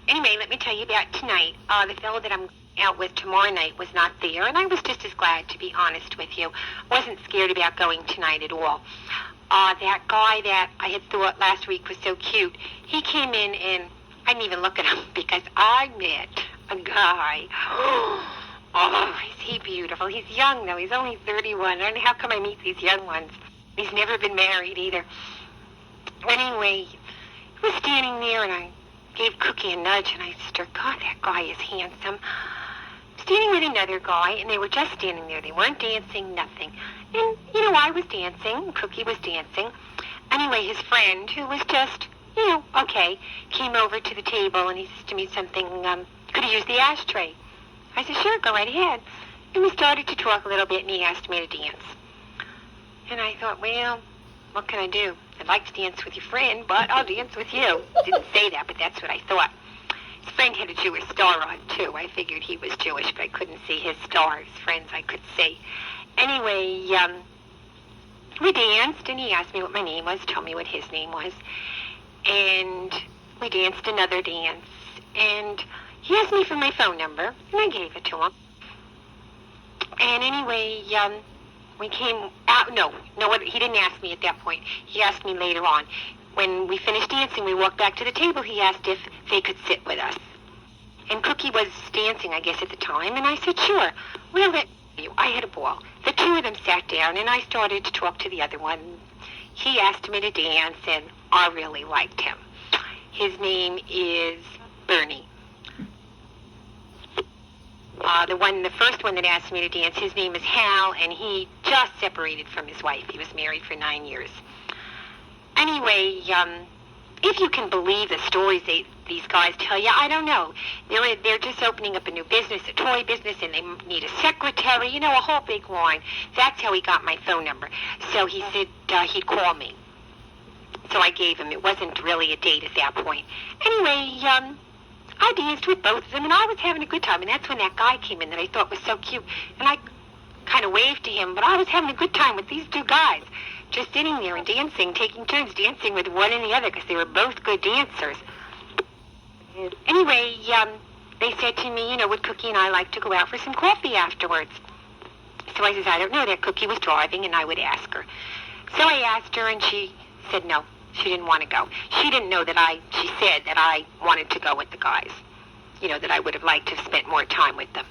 Anyway, let me tell you about tonight. The fellow that I'm out with tomorrow night was not there, and I was just as glad, to be honest with you. Wasn't scared about going tonight at all. That guy that I had thought last week was so cute, he came in and I didn't even look at him because I met a guy. Oh, is he beautiful. He's young, though. He's only 31. I don't know how come I meet these young ones. He's never been married either. Anyway, he was standing there, and I gave Cookie a nudge, and I said, God, that guy is handsome. Standing with another guy, and they were just standing there. They weren't dancing, nothing. And, I was dancing, Cookie was dancing. Anyway, his friend, who was just, okay, came over to the table, and he says to me something, could he use the ashtray? I said, sure, go right ahead. And we started to talk a little bit, and he asked me to dance. And I thought, well, what can I do? I'd like to dance with your friend, but I'll dance with you. Didn't say that, but that's what I thought. His friend had a Jewish star on, too. I figured he was Jewish, but I couldn't see his star. His friends I could see. Anyway, we danced, and he asked me what my name was, told me what his name was. And we danced another dance. And he asked me for my phone number, and I gave it to him. And anyway, we came out. No, he didn't ask me at that point. He asked me later on. When we finished dancing, we walked back to the table. He asked if they could sit with us. And Cookie was dancing, I guess, at the time, and I said, sure. Well, I had a ball. The two of them sat down, and I started to talk to the other one. He asked me to dance, and I really liked him. His name is Bernie. The first one that asked me to dance, his name is Hal, and he just separated from his wife. He was married for 9 years. Anyway, if you can believe the stories these guys tell you, I don't know. They're just opening up a new business, a toy business, and they need a secretary, a whole big line. That's how he got my phone number. So he said he'd call me. So I gave him. It wasn't really a date at that point. Anyway, I danced with both of them, and I was having a good time. And that's when that guy came in that I thought was so cute. And I kind of waved to him, but I was having a good time with these two guys, just sitting there and dancing, taking turns dancing with one and the other because they were both good dancers. Anyway, they said to me, would Cookie and I like to go out for some coffee afterwards? So I said, I don't know. That Cookie was driving, and I would ask her. So I asked her, and she said no. She didn't want to go. She didn't know she said that I wanted to go with the guys. That I would have liked to have spent more time with them.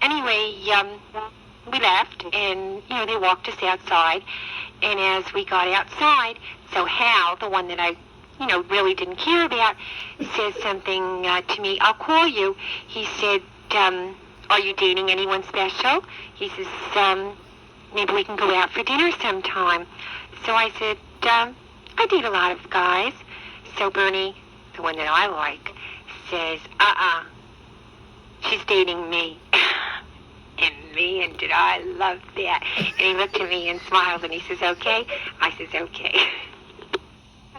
Anyway, we left, and, they walked us outside. And as we got outside, so Hal, the one that I, really didn't care about, says something to me. I'll call you. He said, are you dating anyone special? He says, maybe we can go out for dinner sometime. So I said, I date a lot of guys. So Bernie, the one that I like, says, she's dating me. And man, did I love that. And he looked at me and smiled, and he says, okay? I says, okay.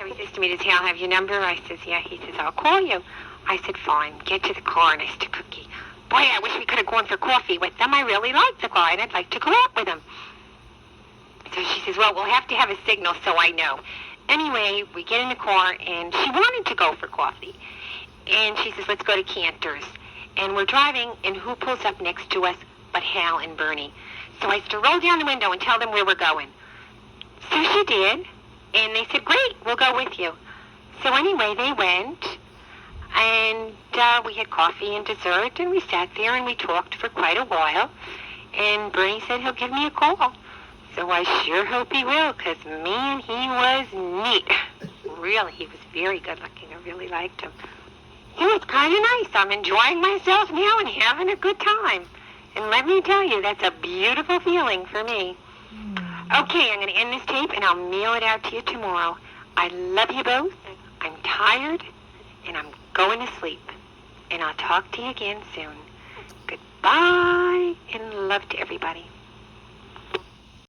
He says to me, does Hal have your number? I says, yeah. He says, I'll call you. I said, fine. Get to the car. And I said to Cookie, boy, I wish we could have gone for coffee with them. I really like the guy, and I'd like to go out with him. So she says, well, we'll have to have a signal so I know. Anyway, we get in the car, and she wanted to go for coffee. And she says, let's go to Cantor's. And we're driving, and who pulls up next to us but Hal and Bernie? So I said, roll down the window and tell them where we're going. So she did, and they said, great, we'll go with you. So anyway, they went, and we had coffee and dessert, and we sat there, and we talked for quite a while. And Bernie said he'll give me a call. So I sure hope he will, because, man, he was neat. Really, he was very good looking. I really liked him. It was kind of nice. I'm enjoying myself now and having a good time. And let me tell you, that's a beautiful feeling for me. Okay, I'm going to end this tape, and I'll mail it out to you tomorrow. I love you both. I'm tired, and I'm going to sleep. And I'll talk to you again soon. Goodbye, and love to everybody.